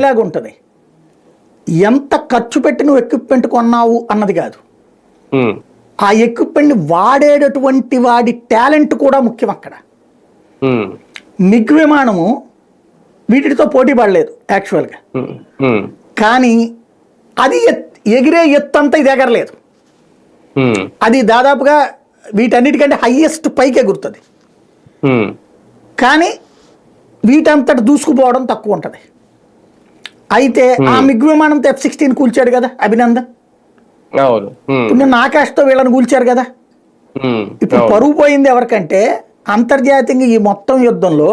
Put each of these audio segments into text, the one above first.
ఇలాగ ఉంటుంది. ఎంత ఖర్చు పెట్టి నువ్వు ఎక్విప్మెంట్ కొన్నావు అన్నది కాదు, ఆ ఎక్విప్మెంట్ వాడేటటువంటి వాడి టాలెంట్ కూడా ముఖ్యం అక్కడ. మిగ్ విమానము వీటితో పోటీ పడలేదు యాక్చువల్గా, కానీ అది ఎగిరే ఎత్తు అంతా ఇది ఎగరలేదు. అది దాదాపుగా వీటన్నిటికంటే హైయెస్ట్ పైకి ఎగురుతుంది, కానీ వీటంతటి దూసుకుపోవడం తక్కువ ఉంటుంది. అయితే ఆ మిగ్ విమానంతో F-16 కూల్చాడు కదా అభినందన్. ఇప్పుడు నిన్న ఆకాష్తో వీళ్ళని కూల్చారు కదా. ఇప్పుడు పరుగు పోయింది ఎవరికంటే అంతర్జాతీయంగా ఈ మొత్తం యుద్ధంలో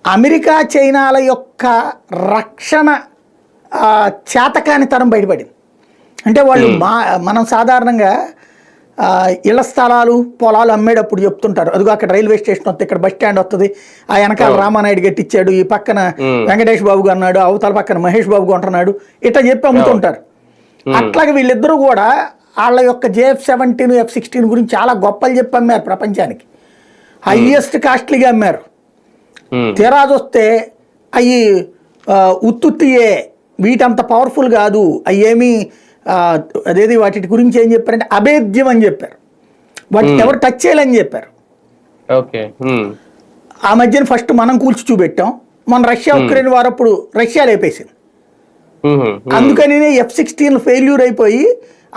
అమెరికా చైనాల యొక్క రక్షణ చేతకానితనం బయటపడింది. అంటే వాళ్ళు మనం సాధారణంగా ఇళ్ల స్థలాలు పొలాలు అమ్మేటప్పుడు చెప్తుంటారు, అదిగో అక్కడ రైల్వే స్టేషన్ వస్తుంది, ఇక్కడ బస్ స్టాండ్ వస్తుంది, ఆ వెనకాల రామానాయుడు కట్టించాడు, ఈ పక్కన వెంకటేష్ బాబు అన్నాడు, అవతల పక్కన మహేష్ బాబు అంటున్నాడు, ఇట్లా చెప్పి అమ్ముతుంటారు. అట్లాగే వీళ్ళిద్దరూ కూడా వాళ్ళ యొక్క JF-17 F-16 గురించి చాలా గొప్పలు చెప్పి అమ్మారు ప్రపంచానికి, హైయెస్ట్ కాస్ట్లీగా అమ్మారు. తీరాజు వస్తే అవి ఉత్తుత్తియే, వీటంత పవర్ఫుల్ కాదు, అవి ఏమీ అదేది వాటి గురించి ఏం చెప్పారంటే అభేద్యం అని చెప్పారు, వాటిని ఎవరు టచ్ చేయాలని చెప్పారు. ఆ మధ్యన ఫస్ట్ మనం కూల్చి చూపెట్టాం, మన రష్యా ఉక్రెయిన్ వారప్పుడు రష్యా లేపేసింది. అందుకని F-16 ఫెయిల్యూర్ అయిపోయి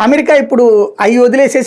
అమెరికా ఇప్పుడు అవి వదిలేసేసి